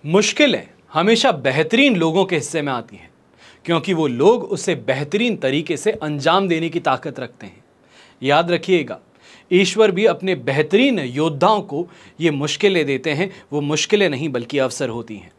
मुश्किलें हमेशा बेहतरीन लोगों के हिस्से में आती हैं, क्योंकि वो लोग उसे बेहतरीन तरीके से अंजाम देने की ताकत रखते हैं। याद रखिएगा, ईश्वर भी अपने बेहतरीन योद्धाओं को ये मुश्किलें देते हैं। वो मुश्किलें नहीं बल्कि अवसर होती हैं।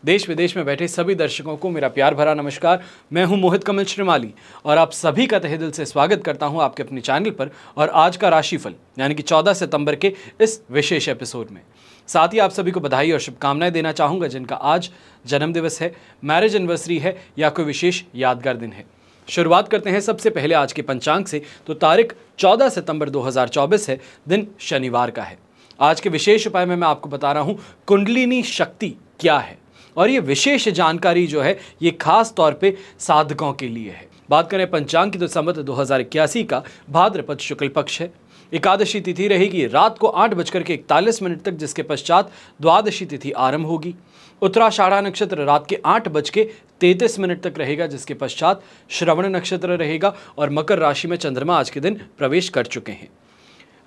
देश विदेश में बैठे सभी दर्शकों को मेरा प्यार भरा नमस्कार। मैं हूं मोहित कमल श्रीमाली और आप सभी का तहे दिल से स्वागत करता हूं आपके अपने चैनल पर और आज का राशिफल यानी कि 14 सितंबर के इस विशेष एपिसोड में। साथ ही आप सभी को बधाई और शुभकामनाएं देना चाहूंगा जिनका आज जन्मदिवस है, मैरिज एनिवर्सरी है या कोई विशेष यादगार दिन है। शुरुआत करते हैं सबसे पहले आज के पंचांग से। तो तारीख 14 सितंबर 2024 है, दिन शनिवार का है। आज के विशेष उपाय में मैं आपको बता रहा हूं कुंडलिनी शक्ति क्या है, और ये विशेष जानकारी जो है ये खास तौर पे साधकों के लिए है। बात करें पंचांग की तो संवत 2081 का भाद्रपद शुक्ल पक्ष है। एकादशी तिथि रहेगी रात को 8:41 तक, जिसके पश्चात द्वादशी तिथि आरंभ होगी। उत्तराषाढ़ा नक्षत्र रात के 8:33 तक रहेगा, जिसके पश्चात श्रवण नक्षत्र रहेगा और मकर राशि में चंद्रमा आज के दिन प्रवेश कर चुके हैं।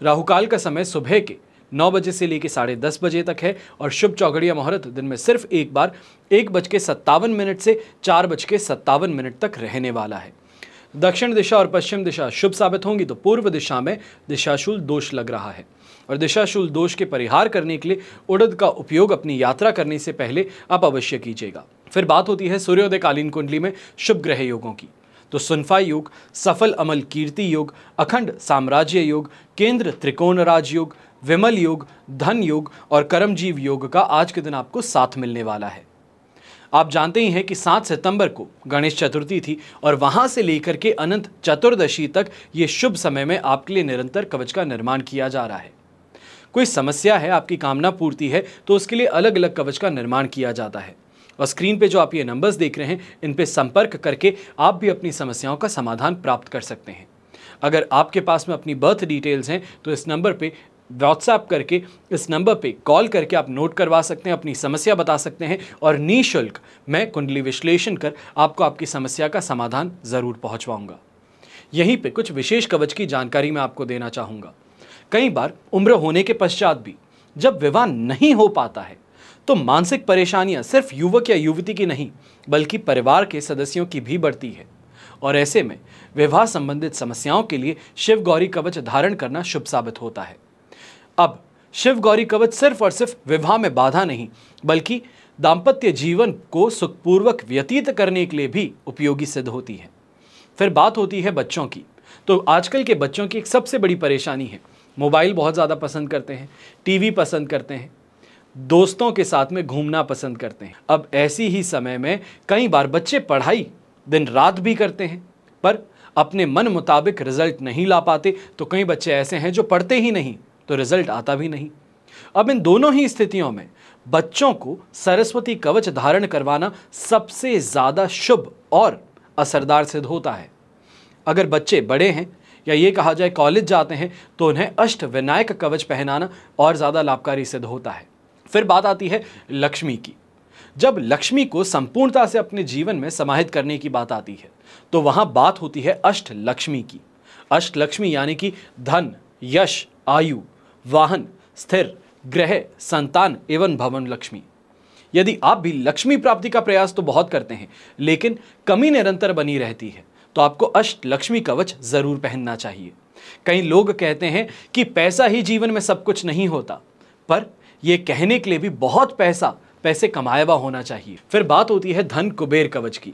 राहुकाल का समय सुबह के 9 बजे से लेकर 10:30 बजे तक है और शुभ चौघड़िया मुहूर्त दिन में सिर्फ एक बार 1:57 से 4:57 तक रहने वाला है। दक्षिण दिशा और पश्चिम दिशा शुभ साबित होंगी, तो पूर्व दिशा में दिशाशूल दोष लग रहा है और दिशाशूल दोष के परिहार करने के लिए उड़द का उपयोग अपनी यात्रा करने से पहले आप अवश्य कीजिएगा। फिर बात होती है सूर्योदय कालीन कुंडली में शुभ ग्रह योगों की। तो सुनफा योग, सफल अमल कीर्ति योग, अखंड साम्राज्य योग, केंद्र त्रिकोण राज योग, विमल योग, धन योग और कर्मजीव योग का आज के दिन आपको साथ मिलने वाला है। आप जानते ही हैं कि 7 सितंबर को गणेश चतुर्थी थी और वहां से लेकर के अनंत चतुर्दशी तक ये शुभ समय में आपके लिए निरंतर कवच का निर्माण किया जा रहा है। कोई समस्या है, आपकी कामना पूर्ति है, तो उसके लिए अलग अलग कवच का निर्माण किया जाता है। और स्क्रीन पे जो आप ये नंबर्स देख रहे हैं, इन पे संपर्क करके आप भी अपनी समस्याओं का समाधान प्राप्त कर सकते हैं। अगर आपके पास में अपनी बर्थ डिटेल्स हैं तो इस नंबर पे व्हाट्सएप करके, इस नंबर पे कॉल करके आप नोट करवा सकते हैं, अपनी समस्या बता सकते हैं और निःशुल्क मैं कुंडली विश्लेषण कर आपको आपकी समस्या का समाधान ज़रूर पहुंचवाऊंगा। यहीं पे कुछ विशेष कवच की जानकारी मैं आपको देना चाहूँगा। कई बार उम्र होने के पश्चात भी जब विवाह नहीं हो पाता है तो मानसिक परेशानियां सिर्फ युवक या युवती की नहीं बल्कि परिवार के सदस्यों की भी बढ़ती है और ऐसे में विवाह संबंधित समस्याओं के लिए शिव गौरी कवच धारण करना शुभ साबित होता है। अब शिव गौरी कवच सिर्फ और सिर्फ विवाह में बाधा नहीं बल्कि दाम्पत्य जीवन को सुखपूर्वक व्यतीत करने के लिए भी उपयोगी सिद्ध होती है। फिर बात होती है बच्चों की। तो आजकल के बच्चों की एक सबसे बड़ी परेशानी है, मोबाइल बहुत ज़्यादा पसंद करते हैं, टीवी पसंद करते हैं, दोस्तों के साथ में घूमना पसंद करते हैं। अब ऐसी ही समय में कई बार बच्चे पढ़ाई दिन रात भी करते हैं पर अपने मन मुताबिक रिजल्ट नहीं ला पाते, तो कई बच्चे ऐसे हैं जो पढ़ते ही नहीं तो रिजल्ट आता भी नहीं। अब इन दोनों ही स्थितियों में बच्चों को सरस्वती कवच धारण करवाना सबसे ज़्यादा शुभ और असरदार सिद्ध होता है। अगर बच्चे बड़े हैं या ये कहा जाए कॉलेज जाते हैं तो उन्हें अष्ट विनायक कवच पहनाना और ज़्यादा लाभकारी सिद्ध होता है। फिर बात आती है लक्ष्मी की। जब लक्ष्मी को संपूर्णता से अपने जीवन में समाहित करने की बात आती है तो वहाँ बात होती है अष्ट लक्ष्मी की। अष्ट लक्ष्मी यानी कि धन, यश, आयु, वाहन, स्थिर, ग्रह, संतान एवं भवन लक्ष्मी। यदि आप भी लक्ष्मी प्राप्ति का प्रयास तो बहुत करते हैं लेकिन कमी निरंतर बनी रहती है तो आपको अष्ट लक्ष्मी कवच जरूर पहनना चाहिए। कई लोग कहते हैं कि पैसा ही जीवन में सब कुछ नहीं होता, पर यह कहने के लिए भी बहुत पैसे कमाया हुआ होना चाहिए। फिर बात होती है धन कुबेर कवच की।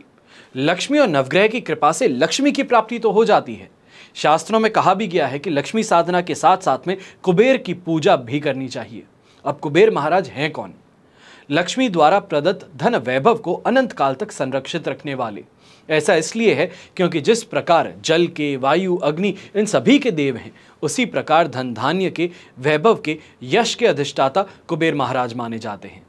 लक्ष्मी और नवग्रह की कृपा से लक्ष्मी की प्राप्ति तो हो जाती है। शास्त्रों में कहा भी गया है कि लक्ष्मी साधना के साथ साथ में कुबेर की पूजा भी करनी चाहिए। अब कुबेर महाराज हैं कौन? लक्ष्मी द्वारा प्रदत्त धन वैभव को अनंत काल तक संरक्षित रखने वाले। ऐसा इसलिए है क्योंकि जिस प्रकार जल के, वायु, अग्नि इन सभी के देव हैं, उसी प्रकार धन धान्य के, वैभव के, यश के अधिष्ठाता कुबेर महाराज माने जाते हैं।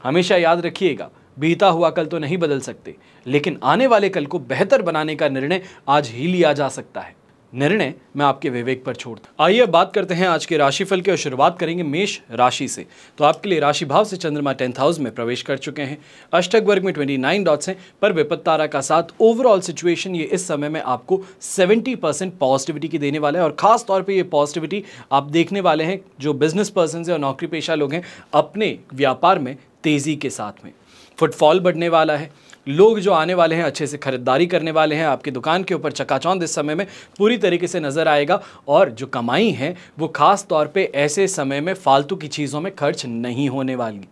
हमेशा याद रखिएगा, बीता हुआ कल तो नहीं बदल सकते लेकिन आने वाले कल को बेहतर बनाने का निर्णय आज ही लिया जा सकता है। निर्णय मैं आपके विवेक पर छोड़ता हूं। आइए बात करते हैं आज के राशिफल की और शुरुआत करेंगे मेष राशि से। तो आपके लिए राशि भाव से चंद्रमा 10th हाउस में प्रवेश कर चुके हैं। अष्टक वर्ग में 29 डॉट्स हैं पर विपत्त तारा का साथ ओवरऑल सिचुएशन ये इस समय में आपको 70% पॉजिटिविटी की देने वाला है और खास तौर पर ये पॉजिटिविटी आप देखने वाले हैं जो बिजनेस पर्सन और नौकरी पेशा लोग हैं अपने व्यापार में तेज़ी के साथ में। फुटफॉल बढ़ने वाला है, लोग जो आने वाले हैं अच्छे से खरीदारी करने वाले हैं, आपकी दुकान के ऊपर चकाचौंध इस समय में पूरी तरीके से नज़र आएगा। और जो कमाई है वो खास तौर पे ऐसे समय में फालतू की चीज़ों में खर्च नहीं होने वाली।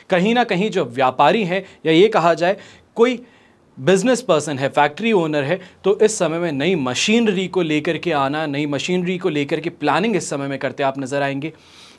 कहीं ना कहीं जो व्यापारी हैं, या ये कहा जाए कोई बिजनेस पर्सन है, फैक्ट्री ओनर है, तो इस समय में नई मशीनरी को लेकर के आना, नई मशीनरी को लेकर के प्लानिंग इस समय में करते आप नज़र आएंगे।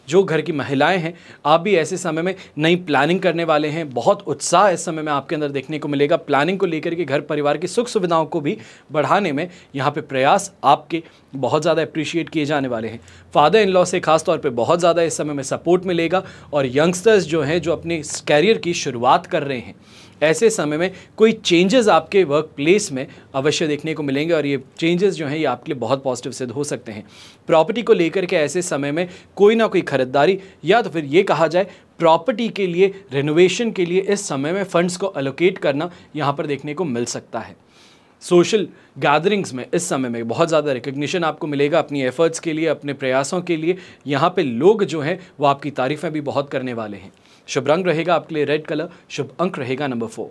जो घर की महिलाएं हैं, आप भी ऐसे समय में नई प्लानिंग करने वाले हैं। बहुत उत्साह इस समय में आपके अंदर देखने को मिलेगा। प्लानिंग को लेकर के घर परिवार की सुख सुविधाओं को भी बढ़ाने में यहाँ पे प्रयास आपके बहुत ज़्यादा अप्रिशिएट किए जाने वाले हैं। फादर इन लॉ से खास तौर पे बहुत ज़्यादा इस समय में सपोर्ट मिलेगा। और यंगस्टर्स जो हैं, जो अपने कैरियर की शुरुआत कर रहे हैं, ऐसे समय में कोई चेंजेस आपके वर्क प्लेस में अवश्य देखने को मिलेंगे और ये चेंजेस जो हैं ये आपके लिए बहुत पॉजिटिव सिद्ध हो सकते हैं। प्रॉपर्टी को लेकर के ऐसे समय में कोई ना कोई खरीदारी, या तो फिर ये कहा जाए प्रॉपर्टी के लिए रिनोवेशन के लिए इस समय में फंड्स को एलोकेट करना यहाँ पर देखने को मिल सकता है। सोशल गैदरिंग्स में इस समय में बहुत ज़्यादा रिकग्निशन आपको मिलेगा अपनी एफर्ट्स के लिए, अपने प्रयासों के लिए। यहाँ पे लोग जो हैं वो आपकी तारीफ़ें भी बहुत करने वाले हैं। शुभ रंग रहेगा आपके लिए रेड कलर, शुभ अंक रहेगा नंबर 4।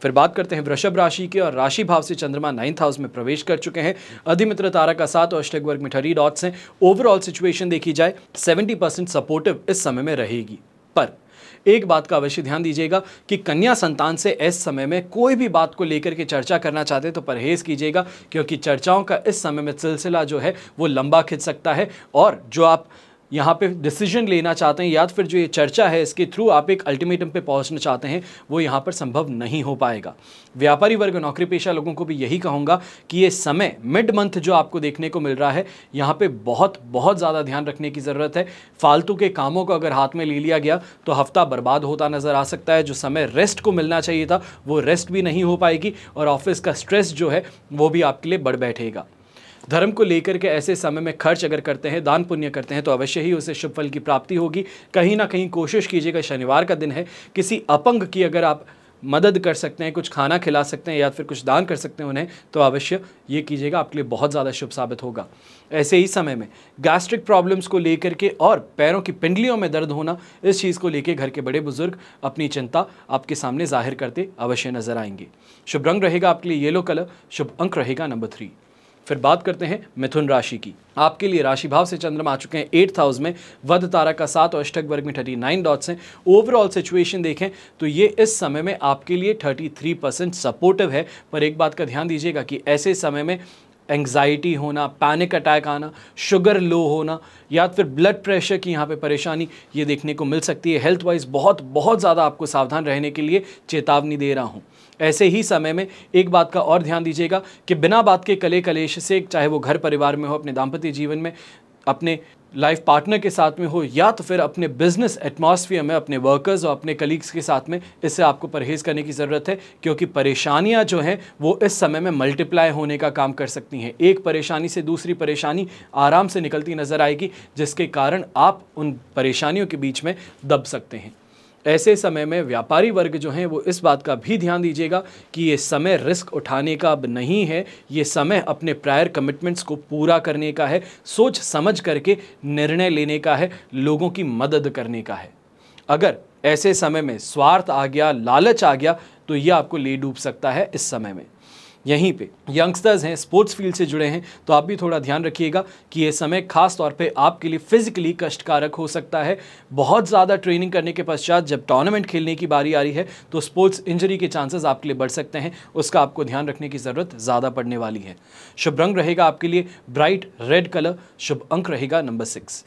फिर बात करते हैं वृषभ राशि के, और राशि भाव से चंद्रमा 9th हाउस में प्रवेश कर चुके हैं। अधिमित्र तारा का 7 और अष्टक वर्ग में 30 डॉट्स हैं। ओवरऑल सिचुएशन देखी जाए 70% सपोर्टिव इस समय में रहेगी। पर एक बात का अवश्य ध्यान दीजिएगा कि कन्या संतान से इस समय में कोई भी बात को लेकर के चर्चा करना चाहते हैं तो परहेज कीजिएगा, क्योंकि चर्चाओं का इस समय में सिलसिला जो है वो लंबा खिंच सकता है। और जो आप यहाँ पे डिसीजन लेना चाहते हैं, या फिर जो ये चर्चा है इसके थ्रू आप एक अल्टीमेटम पे पहुँचना चाहते हैं, वो यहाँ पर संभव नहीं हो पाएगा। व्यापारी वर्ग, नौकरी पेशा लोगों को भी यही कहूँगा कि ये समय मिड मंथ जो आपको देखने को मिल रहा है, यहाँ पे बहुत ज़्यादा ध्यान रखने की ज़रूरत है। फालतू के कामों को अगर हाथ में ले लिया गया तो हफ्ता बर्बाद होता नज़र आ सकता है। जो समय रेस्ट को मिलना चाहिए था वो रेस्ट भी नहीं हो पाएगी, और ऑफिस का स्ट्रेस जो है वो भी आपके लिए बढ़ बैठेगा। धर्म को लेकर के ऐसे समय में खर्च अगर करते हैं, दान पुण्य करते हैं, तो अवश्य ही उसे शुभ फल की प्राप्ति होगी। कहीं ना कहीं कोशिश कीजिएगा, शनिवार का दिन है, किसी अपंग की अगर आप मदद कर सकते हैं, कुछ खाना खिला सकते हैं या फिर कुछ दान कर सकते हैं उन्हें, तो अवश्य ये कीजिएगा, आपके लिए बहुत ज़्यादा शुभ साबित होगा। ऐसे ही समय में गैस्ट्रिक प्रॉब्लम्स को लेकर के और पैरों की पिंडलियों में दर्द होना, इस चीज़ को लेकर घर के बड़े बुजुर्ग अपनी चिंता आपके सामने जाहिर करते अवश्य नजर आएंगे। शुभ रंग रहेगा आपके लिए येलो कलर, शुभ अंक रहेगा नंबर 3। फिर बात करते हैं मिथुन राशि की। आपके लिए राशि भाव से चंद्रमा आ चुके हैं 8th हाउस में। वध तारा का 7 और अष्टक वर्ग में 39 डॉट्स हैं। ओवरऑल सिचुएशन देखें तो ये इस समय में आपके लिए 33% सपोर्टिव है। पर एक बात का ध्यान दीजिएगा कि ऐसे समय में एंग्जाइटी होना, पैनिक अटैक आना, शुगर लो होना, या फिर ब्लड प्रेशर की यहाँ पे परेशानी ये देखने को मिल सकती है। हेल्थ वाइज बहुत ज़्यादा आपको सावधान रहने के लिए चेतावनी दे रहा हूँ। ऐसे ही समय में एक बात का और ध्यान दीजिएगा कि बिना बात के कले कलेश से, चाहे वो घर परिवार में हो, अपने दाम्पत्य जीवन में, अपने लाइफ पार्टनर के साथ में हो, या तो फिर अपने बिजनेस एटमॉस्फेयर में अपने वर्कर्स और अपने कलीग्स के साथ में, इससे आपको परहेज़ करने की ज़रूरत है। क्योंकि परेशानियां जो हैं वो इस समय में मल्टीप्लाई होने का काम कर सकती हैं। एक परेशानी से दूसरी परेशानी आराम से निकलती नज़र आएगी, जिसके कारण आप उन परेशानियों के बीच में दब सकते हैं। ऐसे समय में व्यापारी वर्ग जो हैं वो इस बात का भी ध्यान दीजिएगा कि ये समय रिस्क उठाने का अब नहीं है। ये समय अपने प्रायर कमिटमेंट्स को पूरा करने का है, सोच समझ करके निर्णय लेने का है, लोगों की मदद करने का है। अगर ऐसे समय में स्वार्थ आ गया, लालच आ गया, तो ये आपको ले डूब सकता है इस समय में। यहीं पे यंगस्टर्स हैं, स्पोर्ट्स फील्ड से जुड़े हैं, तो आप भी थोड़ा ध्यान रखिएगा कि ये समय खास तौर पे आपके लिए फिजिकली कष्टकारक हो सकता है। बहुत ज़्यादा ट्रेनिंग करने के पश्चात जब टूर्नामेंट खेलने की बारी आ रही है तो स्पोर्ट्स इंजरी के चांसेस आपके लिए बढ़ सकते हैं। उसका आपको ध्यान रखने की ज़रूरत ज़्यादा पड़ने वाली है। शुभ रंग रहेगा आपके लिए ब्राइट रेड कलर, शुभ अंक रहेगा नंबर 6।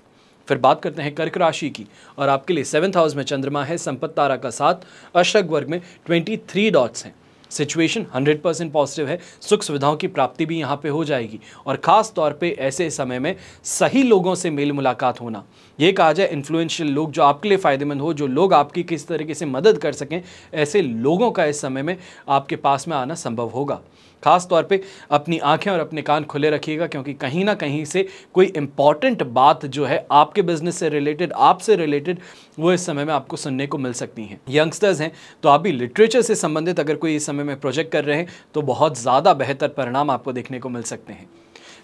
फिर बात करते हैं कर्क राशि की, और आपके लिए 7th हाउस में चंद्रमा है। संपत्ति तारा का 7, अष्टक वर्ग में 23 डॉट्स हैं। सिचुएशन 100% पॉजिटिव है। सुख सुविधाओं की प्राप्ति भी यहाँ पे हो जाएगी, और ख़ास तौर पे ऐसे समय में सही लोगों से मेल मुलाकात होना, ये कहा जाए इन्फ्लुएंशियल लोग जो आपके लिए फ़ायदेमंद हो, जो लोग आपकी किस तरीके से मदद कर सकें, ऐसे लोगों का इस समय में आपके पास में आना संभव होगा। खास तौर पे अपनी आंखें और अपने कान खुले रखिएगा, क्योंकि कहीं ना कहीं से कोई इंपॉर्टेंट बात जो है आपके बिजनेस से रिलेटेड, आपसे रिलेटेड, वो इस समय में आपको सुनने को मिल सकती हैं। यंगस्टर्स हैं तो आप भी लिटरेचर से संबंधित अगर कोई इस समय में प्रोजेक्ट कर रहे हैं तो बहुत ज़्यादा बेहतर परिणाम आपको देखने को मिल सकते हैं।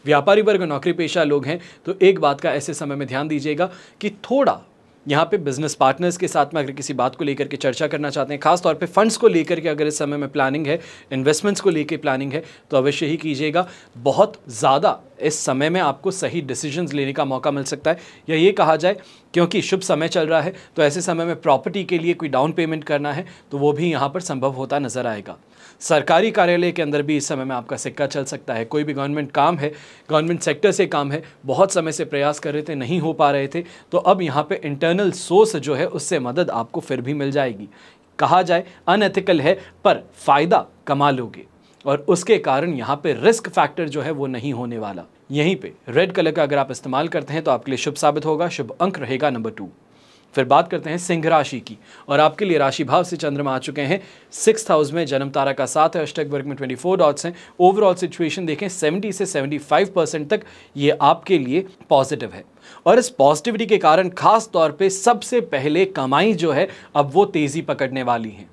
व्यापारी वर्ग, नौकरी पेशा लोग हैं तो एक बात का ऐसे समय में ध्यान दीजिएगा कि थोड़ा यहाँ पे बिजनेस पार्टनर्स के साथ में अगर किसी बात को लेकर के चर्चा करना चाहते हैं, खास तौर पे फंड्स को लेकर के अगर इस समय में प्लानिंग है, इन्वेस्टमेंट्स को लेकर प्लानिंग है, तो अवश्य ही कीजिएगा। बहुत ज़्यादा इस समय में आपको सही डिसीजंस लेने का मौका मिल सकता है, या ये कहा जाए क्योंकि शुभ समय चल रहा है तो ऐसे समय में प्रॉपर्टी के लिए कोई डाउन पेमेंट करना है तो वो भी यहाँ पर संभव होता नजर आएगा। सरकारी कार्यालय के अंदर भी इस समय में आपका सिक्का चल सकता है। कोई भी गवर्नमेंट काम है, गवर्नमेंट सेक्टर से काम है, बहुत समय से प्रयास कर रहे थे, नहीं हो पा रहे थे, तो अब यहाँ पे इंटरनल सोर्स जो है उससे मदद आपको फिर भी मिल जाएगी। कहा जाए अनएथिकल है पर फायदा कमा लोगे, और उसके कारण यहाँ पे रिस्क फैक्टर जो है वो नहीं होने वाला। यहीं पे रेड कलर का अगर आप इस्तेमाल करते हैं तो आपके लिए शुभ साबित होगा। शुभ अंक रहेगा नंबर 2। फिर बात करते हैं सिंह राशि की, और आपके लिए राशि भाव से चंद्रमा आ चुके हैं 6th हाउस में। जन्म तारा का 7 है, अष्टक वर्ग में 24 डॉट्स हैं। ओवरऑल सिचुएशन देखें 70 से 75% तक ये आपके लिए पॉजिटिव है, और इस पॉजिटिविटी के कारण खास तौर पे सबसे पहले कमाई जो है अब वो तेजी पकड़ने वाली है।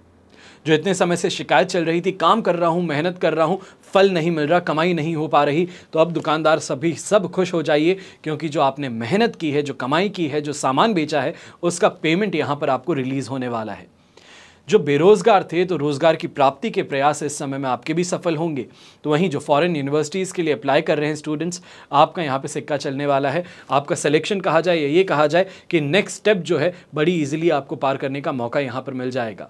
जो इतने समय से शिकायत चल रही थी, काम कर रहा हूँ, मेहनत कर रहा हूँ, फल नहीं मिल रहा, कमाई नहीं हो पा रही, तो अब दुकानदार सब खुश हो जाइए, क्योंकि जो आपने मेहनत की है, जो कमाई की है, जो सामान बेचा है, उसका पेमेंट यहाँ पर आपको रिलीज होने वाला है। जो बेरोजगार थे तो रोजगार की प्राप्ति के प्रयास इस समय में आपके भी सफल होंगे। तो वहीं जो फॉरेन यूनिवर्सिटीज़ के लिए अप्लाई कर रहे हैं स्टूडेंट्स, आपका यहाँ पे सिक्का चलने वाला है। आपका सिलेक्शन कहा जाए या ये कहा जाए कि नेक्स्ट स्टेप जो है बड़ी इजीली आपको पार करने का मौका यहाँ पर मिल जाएगा।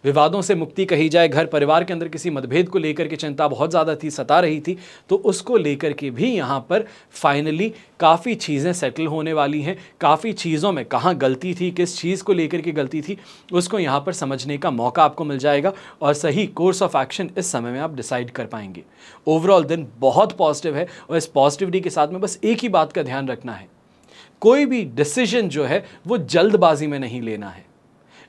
विवादों से मुक्ति कही जाए, घर परिवार के अंदर किसी मतभेद को लेकर के चिंता बहुत ज़्यादा थी, सता रही थी, तो उसको लेकर के भी यहाँ पर फाइनली काफ़ी चीज़ें सेटल होने वाली हैं। काफ़ी चीज़ों में कहाँ गलती थी, किस चीज़ को लेकर के गलती थी, उसको यहाँ पर समझने का मौका आपको मिल जाएगा, और सही कोर्स ऑफ एक्शन इस समय में आप डिसाइड कर पाएंगे। ओवरऑल दिन बहुत पॉजिटिव है, और इस पॉजिटिविटी के साथ में बस एक ही बात का ध्यान रखना है, कोई भी डिसीजन जो है वो जल्दबाजी में नहीं लेना है।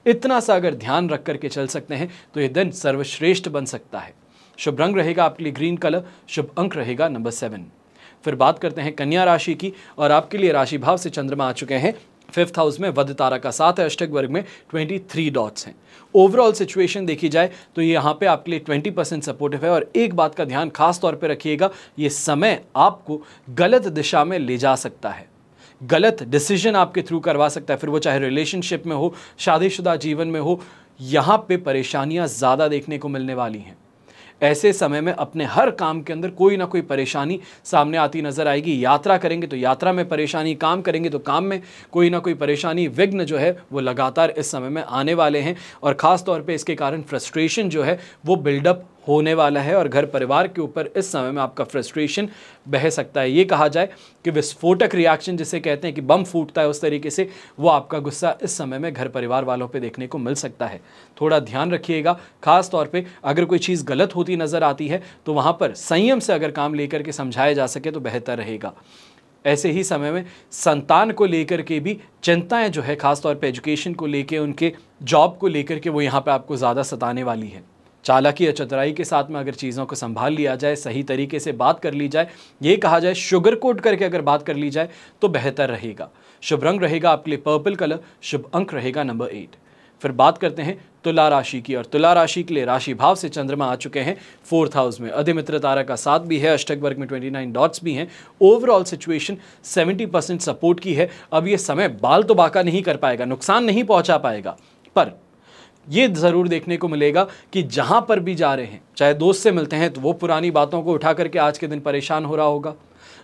इतना सा अगर ध्यान रख करके चल सकते हैं तो ये दिन सर्वश्रेष्ठ बन सकता है। शुभ रंग रहेगा आपके लिए ग्रीन कलर, शुभ अंक रहेगा नंबर 7। फिर बात करते हैं कन्या राशि की, और आपके लिए राशि भाव से चंद्रमा आ चुके हैं 5th हाउस में। वध तारा का 7 है, अष्टक वर्ग में 23 डॉट्स हैं। ओवरऑल सिचुएशन देखी जाए तो ये यहाँ पे आपके लिए 20% सपोर्टिव है, और एक बात का ध्यान खास तौर पे रखिएगा, ये समय आपको गलत दिशा में ले जा सकता है, गलत डिसीजन आपके थ्रू करवा सकता है, फिर वो चाहे रिलेशनशिप में हो, शादीशुदा जीवन में हो, यहाँ पे परेशानियाँ ज़्यादा देखने को मिलने वाली हैं। ऐसे समय में अपने हर काम के अंदर कोई ना कोई परेशानी सामने आती नजर आएगी। यात्रा करेंगे तो यात्रा में परेशानी, काम करेंगे तो काम में कोई ना कोई परेशानी, विघ्न जो है वो लगातार इस समय में आने वाले हैं, और ख़ास तौर पे इसके कारण फ्रस्ट्रेशन जो है वो बिल्डअप होने वाला है, और घर परिवार के ऊपर इस समय में आपका फ्रस्ट्रेशन बह सकता है। ये कहा जाए कि विस्फोटक रिएक्शन जिसे कहते हैं कि बम फूटता है, उस तरीके से वो आपका गुस्सा इस समय में घर परिवार वालों पे देखने को मिल सकता है। थोड़ा ध्यान रखिएगा, खास तौर पे अगर कोई चीज़ गलत होती नज़र आती है तो वहाँ पर संयम से अगर काम लेकर के समझाया जा सके तो बेहतर रहेगा। ऐसे ही समय में संतान को लेकर के भी चिंताएं जो है, खास तौर पे एजुकेशन को लेकर, उनके जॉब को लेकर के, वो यहाँ पे आपको ज़्यादा सताने वाली है। चालाकी या चतुराई के साथ में अगर चीज़ों को संभाल लिया जाए, सही तरीके से बात कर ली जाए, ये कहा जाए शुगर कोट करके अगर बात कर ली जाए तो बेहतर रहेगा। शुभ रंग रहेगा आपके लिए पर्पल कलर, शुभ अंक रहेगा नंबर 8। फिर बात करते हैं तुला राशि की, और तुला राशि के लिए राशि भाव से चंद्रमा आ चुके हैं 4th हाउस में। अधिमित्र तारा का 7 भी है, अष्टक वर्ग में 29 डॉट्स भी हैं। ओवरऑल सिचुएशन 70% सपोर्ट की है। अब ये समय बाल तो बाका नहीं कर पाएगा, नुकसान नहीं पहुंचा पाएगा, पर ये ज़रूर देखने को मिलेगा कि जहाँ पर भी जा रहे हैं, चाहे दोस्त से मिलते हैं तो वो पुरानी बातों को उठा करके आज के दिन परेशान हो रहा होगा,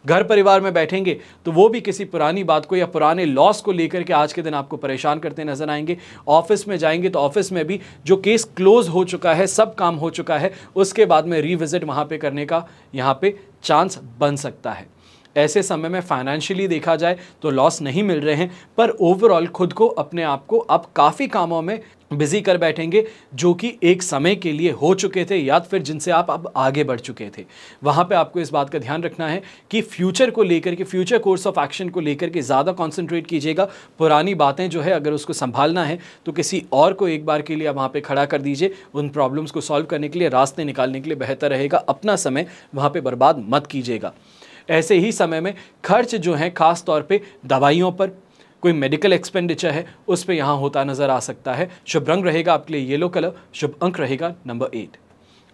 घर परिवार में बैठेंगे तो वो भी किसी पुरानी बात को या पुराने लॉस को लेकर के आज के दिन आपको परेशान करते नजर आएंगे। ऑफिस में जाएंगे तो ऑफिस में भी जो केस क्लोज हो चुका है, सब काम हो चुका है, उसके बाद में रिविजिट वहाँ पे करने का यहाँ पे चांस बन सकता है। ऐसे समय में फाइनेंशियली देखा जाए तो लॉस नहीं मिल रहे हैं, पर ओवरऑल खुद को, अपने आप को आप काफ़ी कामों में बिजी कर बैठेंगे जो कि एक समय के लिए हो चुके थे, या फिर जिनसे आप अब आगे बढ़ चुके थे। वहाँ पे आपको इस बात का ध्यान रखना है कि फ्यूचर को लेकर के, फ्यूचर कोर्स ऑफ एक्शन को लेकर के ज़्यादा कॉन्सेंट्रेट कीजिएगा। पुरानी बातें जो है अगर उसको संभालना है तो किसी और को एक बार के लिए आप वहाँ पर खड़ा कर दीजिए। उन प्रॉब्लम्स को सॉल्व करने के लिए, रास्ते निकालने के लिए बेहतर रहेगा। अपना समय वहाँ पर बर्बाद मत कीजिएगा। ऐसे ही समय में खर्च जो है खास तौर पे दवाइयों पर, कोई मेडिकल एक्सपेंडिचर है, उस पे यहाँ होता नज़र आ सकता है। शुभ रंग रहेगा आपके लिए येलो कलर, शुभ अंक रहेगा नंबर 8।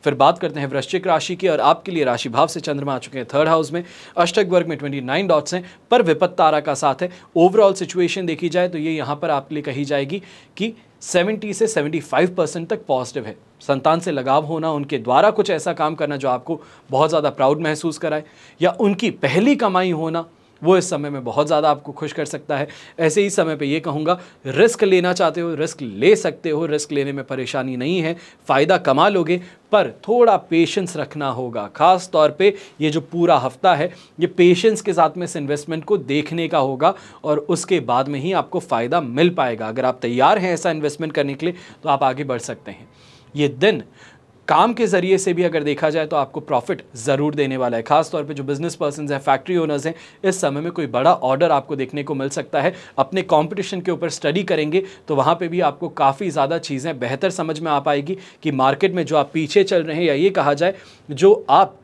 फिर बात करते हैं वृश्चिक राशि की, और आपके लिए राशि भाव से चंद्रमा आ चुके हैं 3rd हाउस में। अष्टक वर्ग में 29 डॉट्स हैं, पर विपत्त तारा का साथ है। ओवरऑल सिचुएशन देखी जाए तो ये यहाँ पर आपके लिए कही जाएगी कि 70 से 75% तक पॉजिटिव है। संतान से लगाव होना, उनके द्वारा कुछ ऐसा काम करना जो आपको बहुत ज़्यादा प्राउड महसूस कराए, या उनकी पहली कमाई होना, वो इस समय में बहुत ज़्यादा आपको खुश कर सकता है। ऐसे ही समय पे ये कहूँगा, रिस्क लेना चाहते हो रिस्क ले सकते हो, रिस्क लेने में परेशानी नहीं है, फ़ायदा कमा लोगे, पर थोड़ा पेशेंस रखना होगा। ख़ास तौर पे ये जो पूरा हफ्ता है, ये पेशेंस के साथ में इस इन्वेस्टमेंट को देखने का होगा, और उसके बाद में ही आपको फ़ायदा मिल पाएगा। अगर आप तैयार हैं ऐसा इन्वेस्टमेंट करने के लिए तो आप आगे बढ़ सकते हैं। ये दिन काम के ज़रिए से भी अगर देखा जाए तो आपको प्रॉफिट ज़रूर देने वाला है। खास तौर पे जो बिजनेस पर्सन्स हैं, फैक्ट्री ओनर्स हैं, इस समय में कोई बड़ा ऑर्डर आपको देखने को मिल सकता है। अपने कंपटीशन के ऊपर स्टडी करेंगे तो वहाँ पे भी आपको काफ़ी ज़्यादा चीज़ें बेहतर समझ में आ पाएगी कि मार्केट में जो आप पीछे चल रहे हैं, या ये कहा जाए जो आप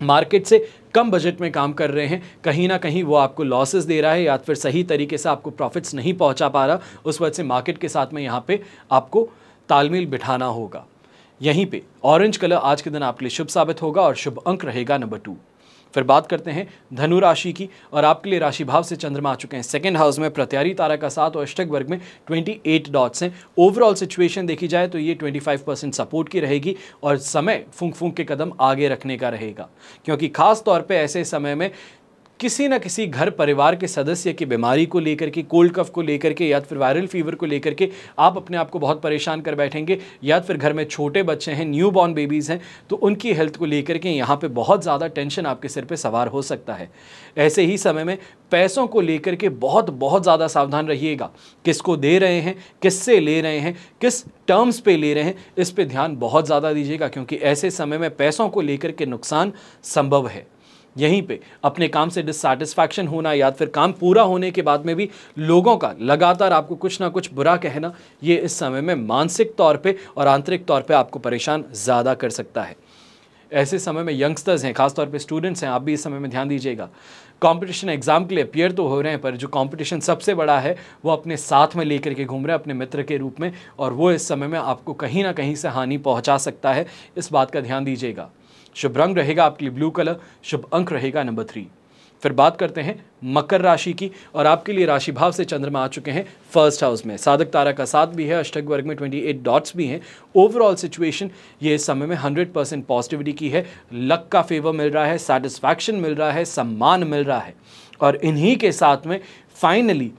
मार्केट से कम बजट में काम कर रहे हैं, कहीं ना कहीं वो आपको लॉसेस दे रहा है, या फिर सही तरीके से आपको प्रॉफिट्स नहीं पहुँचा पा रहा। उस वजह से मार्केट के साथ में यहाँ पर आपको तालमेल बिठाना होगा। यहीं पे ऑरेंज कलर आज के दिन आपके लिए शुभ साबित होगा, और शुभ अंक रहेगा नंबर 2। फिर बात करते हैं धनु राशि की, और आपके लिए राशि भाव से चंद्रमा आ चुके हैं 2nd हाउस में। प्रत्यारी तारा का साथ और अष्टक वर्ग में 28 डॉट्स हैं। ओवरऑल सिचुएशन देखी जाए तो ये 25% सपोर्ट की रहेगी, और समय फूंक फूंक के कदम आगे रखने का रहेगा, क्योंकि खास तौर पे ऐसे समय में किसी न किसी घर परिवार के सदस्य की बीमारी को लेकर के, कोल्ड कफ को लेकर के, या फिर वायरल फीवर को लेकर के आप अपने आप को बहुत परेशान कर बैठेंगे, या फिर घर में छोटे बच्चे हैं, न्यू बॉर्न बेबीज़ हैं, तो उनकी हेल्थ को लेकर के यहाँ पे बहुत ज़्यादा टेंशन आपके सिर पे सवार हो सकता है। ऐसे ही समय में पैसों को लेकर के बहुत ज़्यादा सावधान रहिएगा। किसको दे रहे हैं, किससे ले रहे हैं, किस टर्म्स पे ले रहे हैं, इस पे ध्यान बहुत ज़्यादा दीजिएगा, क्योंकि ऐसे समय में पैसों को लेकर के नुकसान संभव है। यहीं पे अपने काम से डिससैटिस्फैक्शन होना, या फिर काम पूरा होने के बाद में भी लोगों का लगातार आपको कुछ ना कुछ बुरा कहना, ये इस समय में मानसिक तौर पे और आंतरिक तौर पे आपको परेशान ज़्यादा कर सकता है। ऐसे समय में यंगस्टर्स हैं, खासतौर पे स्टूडेंट्स हैं, आप भी इस समय में ध्यान दीजिएगा। कंपटीशन एग्जाम के लिए अपियर तो हो रहे हैं, पर जो कंपटीशन सबसे बड़ा है वो अपने साथ में लेकर के घूम रहे हैं, अपने मित्र के रूप में, और वो इस समय में आपको कहीं ना कहीं से हानि पहुँचा सकता है। इस बात का ध्यान दीजिएगा। शुभ रंग रहेगा आपके लिए ब्लू कलर, शुभ अंक रहेगा नंबर 3। फिर बात करते हैं मकर राशि की, और आपके लिए राशि भाव से चंद्रमा आ चुके हैं 1st हाउस में। साधक तारा का साथ भी है, अष्टक वर्ग में 28 डॉट्स भी हैं। ओवरऑल सिचुएशन ये इस समय में 100% पॉजिटिविटी की है। लक का फेवर मिल रहा है, सेटिस्फैक्शन मिल रहा है, सम्मान मिल रहा है, और इन्हीं के साथ में फाइनली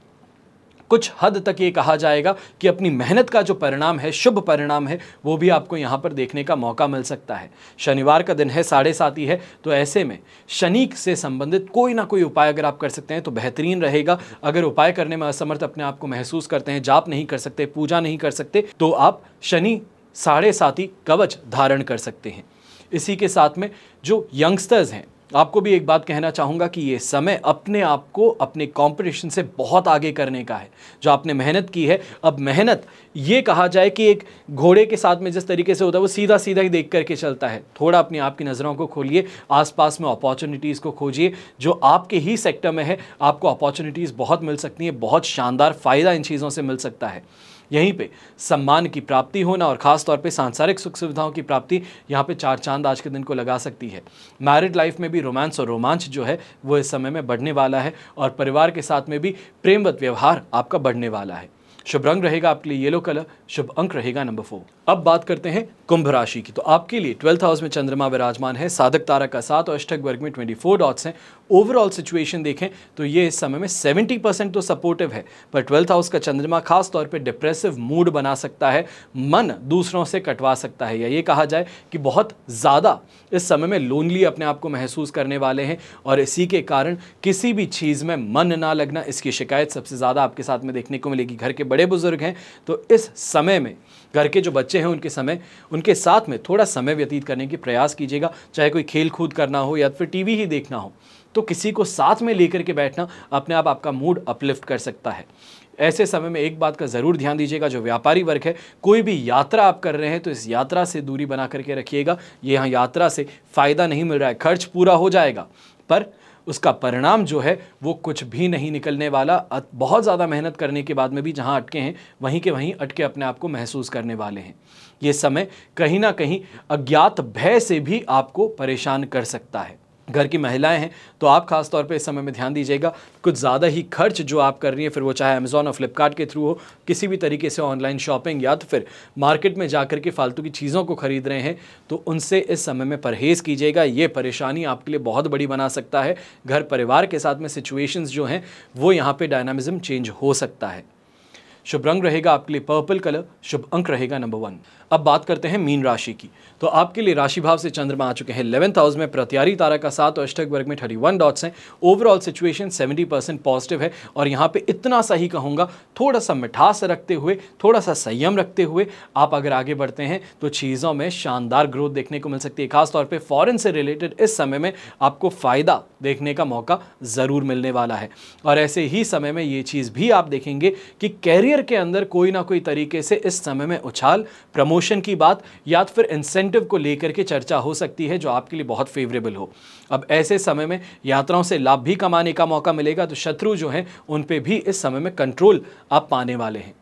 कुछ हद तक ये कहा जाएगा कि अपनी मेहनत का जो परिणाम है, शुभ परिणाम है, वो भी आपको यहाँ पर देखने का मौका मिल सकता है। शनिवार का दिन है, 7.5 है, तो ऐसे में शनि से संबंधित कोई ना कोई उपाय अगर आप कर सकते हैं तो बेहतरीन रहेगा। अगर उपाय करने में असमर्थ अपने आप को महसूस करते हैं, जाप नहीं कर सकते, पूजा नहीं कर सकते, तो आप शनि 7.5 कवच धारण कर सकते हैं। इसी के साथ में जो यंगस्टर्स हैं, आपको भी एक बात कहना चाहूँगा कि ये समय अपने आप को अपने कंपटीशन से बहुत आगे करने का है। जो आपने मेहनत की है, अब मेहनत ये कहा जाए कि एक घोड़े के साथ में जिस तरीके से होता है वो सीधा सीधा ही देख करके चलता है। थोड़ा अपनी आपकी नज़रों को खोलिए, आसपास में अपॉर्चुनिटीज़ को खोजिए, जो आपके ही सेक्टर में है। आपको अपॉर्चुनिटीज़ बहुत मिल सकती हैं, बहुत शानदार फ़ायदा इन चीज़ों से मिल सकता है। यहीं पे सम्मान की प्राप्ति होना और ख़ास तौर पे सांसारिक सुख सुविधाओं की प्राप्ति, यहाँ पे 4 चांद आज के दिन को लगा सकती है। मैरिड लाइफ में भी रोमांस और रोमांच जो है वो इस समय में बढ़ने वाला है, और परिवार के साथ में भी प्रेमवत व्यवहार आपका बढ़ने वाला है। शुभ रंग रहेगा आपके लिए येलो कलर, शुभ अंक रहेगा नंबर 4। अब बात करते हैं कुंभ राशि की, तो आपके लिए 12th हाउस में चंद्रमा विराजमान है, साधक तारा का साथ और अष्टक वर्ग में 24 डॉट्स हैं। ओवरऑल सिचुएशन देखें तो ये इस समय में 70% तो सपोर्टिव है, पर 12th हाउस का चंद्रमा खास तौर पे डिप्रेसिव मूड बना सकता है, मन दूसरों से कटवा सकता है, या ये कहा जाए कि बहुत ज़्यादा इस समय में लोनली अपने आप को महसूस करने वाले हैं, और इसी के कारण किसी भी चीज़ में मन ना लगना, इसकी शिकायत सबसे ज़्यादा आपके साथ में देखने को मिलेगी। घर के बड़े बुजुर्ग हैं तो इस समय में घर के जो बच्चे हैं उनके साथ में थोड़ा समय व्यतीत करने की प्रयास कीजिएगा। चाहे कोई खेल कूद करना हो या फिर टीवी ही देखना हो, तो किसी को साथ में लेकर के बैठना अपने आप आपका मूड अपलिफ्ट कर सकता है। ऐसे समय में एक बात का ज़रूर ध्यान दीजिएगा, जो व्यापारी वर्ग है, कोई भी यात्रा आप कर रहे हैं तो इस यात्रा से दूरी बना करके रखिएगा। ये यहाँ यात्रा से फ़ायदा नहीं मिल रहा है, खर्च पूरा हो जाएगा पर उसका परिणाम जो है वो कुछ भी नहीं निकलने वाला। बहुत ज़्यादा मेहनत करने के बाद में भी जहाँ अटके हैं वहीं के वहीं अटके अपने आप को महसूस करने वाले हैं। ये समय कहीं ना कहीं अज्ञात भय से भी आपको परेशान कर सकता है। घर की महिलाएं हैं तो आप खास तौर पे इस समय में ध्यान दीजिएगा, कुछ ज़्यादा ही खर्च जो आप कर रही हैं, फिर वो चाहे अमेज़ॉन और फ्लिपकार्ट के थ्रू हो, किसी भी तरीके से ऑनलाइन शॉपिंग या तो फिर मार्केट में जाकर के फालतू की चीज़ों को खरीद रहे हैं, तो उनसे इस समय में परहेज़ कीजिएगा। ये परेशानी आपके लिए बहुत बड़ी बना सकता है। घर परिवार के साथ में सिचुएशंस जो हैं वो यहाँ पर डायनामिज्म चेंज हो सकता है। शुभ रंग रहेगा आपके लिए पर्पल कलर, शुभ अंक रहेगा नंबर 1। अब बात करते हैं मीन राशि की। तो आपके लिए राशि भाव से चंद्रमा आ चुके हैं 11th हाउस में, प्रत्यारी तारा का 7 और अष्टक वर्ग में 31 डॉट्स हैं। ओवरऑल सिचुएशन 70% पॉजिटिव है और यहाँ पे इतना सा ही कहूँगा, थोड़ा सा मिठास रखते हुए, थोड़ा सा संयम रखते हुए आप अगर आगे बढ़ते हैं तो चीज़ों में शानदार ग्रोथ देखने को मिल सकती है। खासतौर पर फॉरेन से रिलेटेड इस समय में आपको फ़ायदा देखने का मौका ज़रूर मिलने वाला है। और ऐसे ही समय में ये चीज़ भी आप देखेंगे कि कैरियर के अंदर कोई ना कोई तरीके से इस समय में उछाल, प्रमोशन की बात या फिर इंसेंटिव को लेकर के चर्चा हो सकती है जो आपके लिए बहुत फेवरेबल हो। अब ऐसे समय में यात्राओं से लाभ भी कमाने का मौका मिलेगा, तो शत्रु जो हैं उन पे भी इस समय में कंट्रोल आप पाने वाले हैं।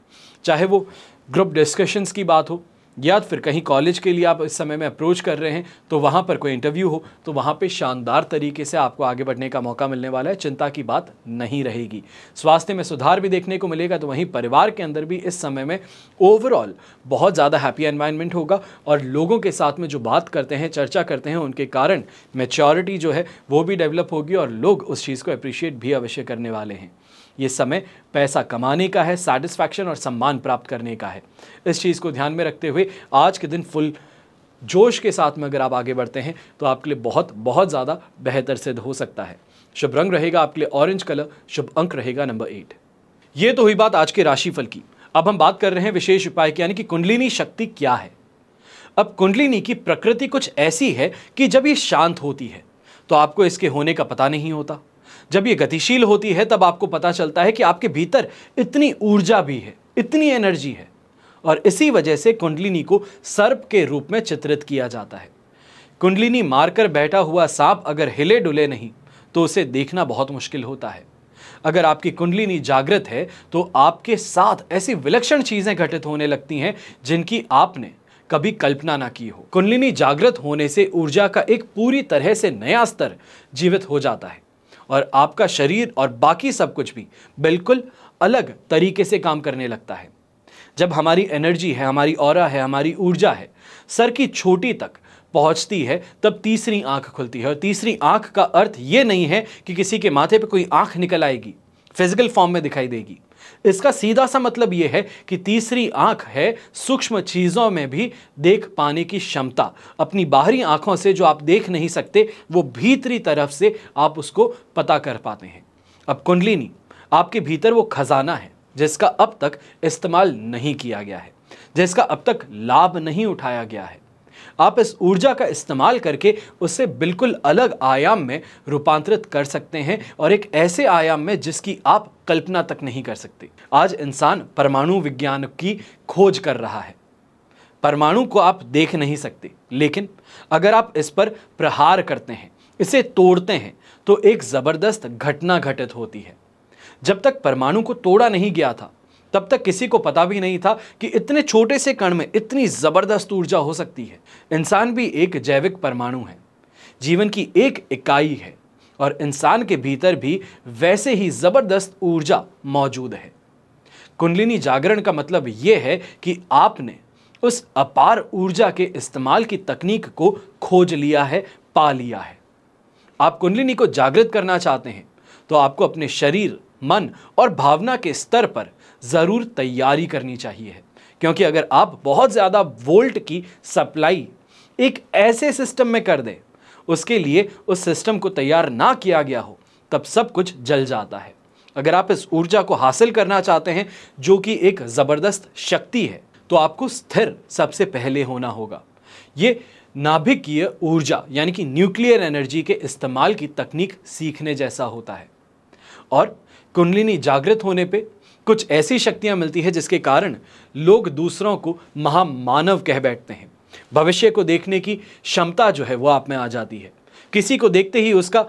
चाहे वो ग्रुप डिस्कशंस की बात हो या फिर कहीं कॉलेज के लिए आप इस समय में अप्रोच कर रहे हैं तो वहाँ पर कोई इंटरव्यू हो, तो वहाँ पे शानदार तरीके से आपको आगे बढ़ने का मौका मिलने वाला है। चिंता की बात नहीं रहेगी। स्वास्थ्य में सुधार भी देखने को मिलेगा, तो वहीं परिवार के अंदर भी इस समय में ओवरऑल बहुत ज़्यादा हैप्पी एनवायरनमेंट होगा और लोगों के साथ में जो बात करते हैं, चर्चा करते हैं, उनके कारण मैच्योरिटी जो है वो भी डेवलप होगी और लोग उस चीज़ को अप्रिशिएट भी अवश्य करने वाले हैं। ये समय पैसा कमाने का है, सैटिस्फैक्शन और सम्मान प्राप्त करने का है। इस चीज़ को ध्यान में रखते हुए आज के दिन फुल जोश के साथ में अगर आप आगे बढ़ते हैं तो आपके लिए बहुत बहुत ज़्यादा बेहतर सिद्ध हो सकता है। शुभ रंग रहेगा आपके लिए ऑरेंज कलर, शुभ अंक रहेगा नंबर 8। ये तो हुई बात आज के राशिफल की। अब हम बात कर रहे हैं विशेष उपाय की, यानी कि कुंडलिनी शक्ति क्या है। अब कुंडलिनी की प्रकृति कुछ ऐसी है कि जब ये शांत होती है तो आपको इसके होने का पता नहीं होता। जब ये गतिशील होती है तब आपको पता चलता है कि आपके भीतर इतनी ऊर्जा भी है, इतनी एनर्जी है। और इसी वजह से कुंडलिनी को सर्प के रूप में चित्रित किया जाता है। कुंडलिनी मारकर बैठा हुआ सांप अगर हिले डुले नहीं तो उसे देखना बहुत मुश्किल होता है। अगर आपकी कुंडलिनी जागृत है तो आपके साथ ऐसी विलक्षण चीजें घटित होने लगती हैं जिनकी आपने कभी कल्पना ना की हो। कुंडलिनी जागृत होने से ऊर्जा का एक पूरी तरह से नया स्तर जीवित हो जाता है और आपका शरीर और बाकी सब कुछ भी बिल्कुल अलग तरीके से काम करने लगता है। जब हमारी एनर्जी है, हमारी ऑरा है, हमारी ऊर्जा है, सर की चोटी तक पहुंचती है, तब तीसरी आंख खुलती है। और तीसरी आंख का अर्थ ये नहीं है कि किसी के माथे पे कोई आंख निकल आएगी, फिजिकल फॉर्म में दिखाई देगी। इसका सीधा सा मतलब यह है कि तीसरी आंख है सूक्ष्म चीजों में भी देख पाने की क्षमता। अपनी बाहरी आंखों से जो आप देख नहीं सकते वो भीतरी तरफ से आप उसको पता कर पाते हैं। अब कुंडलिनी आपके भीतर वो खजाना है जिसका अब तक इस्तेमाल नहीं किया गया है, जिसका अब तक लाभ नहीं उठाया गया है। आप इस ऊर्जा का इस्तेमाल करके उसे बिल्कुल अलग आयाम में रूपांतरित कर सकते हैं और एक ऐसे आयाम में जिसकी आप कल्पना तक नहीं कर सकते। आज इंसान परमाणु विज्ञान की खोज कर रहा है। परमाणु को आप देख नहीं सकते, लेकिन अगर आप इस पर प्रहार करते हैं, इसे तोड़ते हैं, तो एक जबरदस्त घटना घटित होती है। जब तक परमाणु को तोड़ा नहीं गया था तब तक किसी को पता भी नहीं था कि इतने छोटे से कण में इतनी जबरदस्त ऊर्जा हो सकती है। इंसान भी एक जैविक परमाणु है, जीवन की एक इकाई है और इंसान के भीतर भी वैसे ही जबरदस्त ऊर्जा मौजूद है। कुंडलिनी जागरण का मतलब यह है कि आपने उस अपार ऊर्जा के इस्तेमाल की तकनीक को खोज लिया है, पा लिया है। आप कुंडलिनी को जागृत करना चाहते हैं तो आपको अपने शरीर, मन और भावना के स्तर पर ज़रूर तैयारी करनी चाहिए, क्योंकि अगर आप बहुत ज़्यादा वोल्ट की सप्लाई एक ऐसे सिस्टम में कर दें, उसके लिए उस सिस्टम को तैयार ना किया गया हो, तब सब कुछ जल जाता है। अगर आप इस ऊर्जा को हासिल करना चाहते हैं जो कि एक ज़बरदस्त शक्ति है, तो आपको स्थिर सबसे पहले होना होगा। ये नाभिकीय ऊर्जा यानी कि न्यूक्लियर एनर्जी के इस्तेमाल की तकनीक सीखने जैसा होता है। और कुंडलिनी जागृत होने पे कुछ ऐसी शक्तियां मिलती है जिसके कारण लोग दूसरों को महामानव कह बैठते हैं। भविष्य को देखने की क्षमता जो है वो आप में आ जाती है। किसी को देखते ही उसका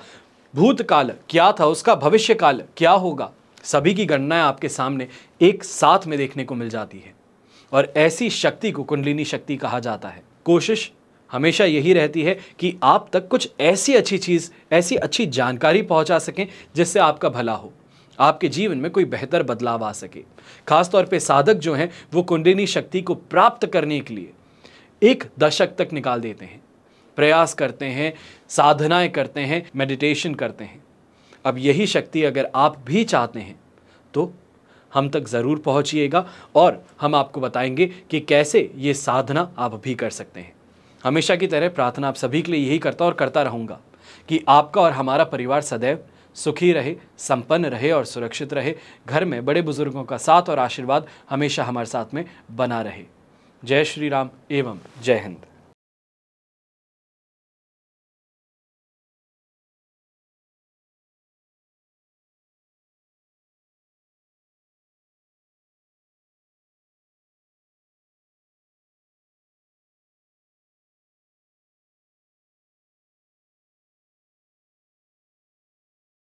भूतकाल क्या था, उसका भविष्य काल क्या होगा, सभी की गणनाएं आपके सामने एक साथ में देखने को मिल जाती है। और ऐसी शक्ति को कुंडलिनी शक्ति कहा जाता है। कोशिश हमेशा यही रहती है कि आप तक कुछ ऐसी अच्छी चीज़, ऐसी अच्छी जानकारी पहुंचा सकें जिससे आपका भला हो, आपके जीवन में कोई बेहतर बदलाव आ सके। खासतौर पे साधक जो हैं वो कुंडलिनी शक्ति को प्राप्त करने के लिए एक दशक तक निकाल देते हैं, प्रयास करते हैं, साधनाएं करते हैं, मेडिटेशन करते हैं। अब यही शक्ति अगर आप भी चाहते हैं तो हम तक ज़रूर पहुंचिएगा और हम आपको बताएंगे कि कैसे ये साधना आप भी कर सकते हैं। हमेशा की तरह प्रार्थना आप सभी के लिए यही करता और करता रहूँगा कि आपका और हमारा परिवार सदैव सुखी रहे, संपन्न रहे और सुरक्षित रहे। घर में बड़े बुजुर्गों का साथ और आशीर्वाद हमेशा हमारे साथ में बना रहे। जय श्री राम एवं जय हिंद।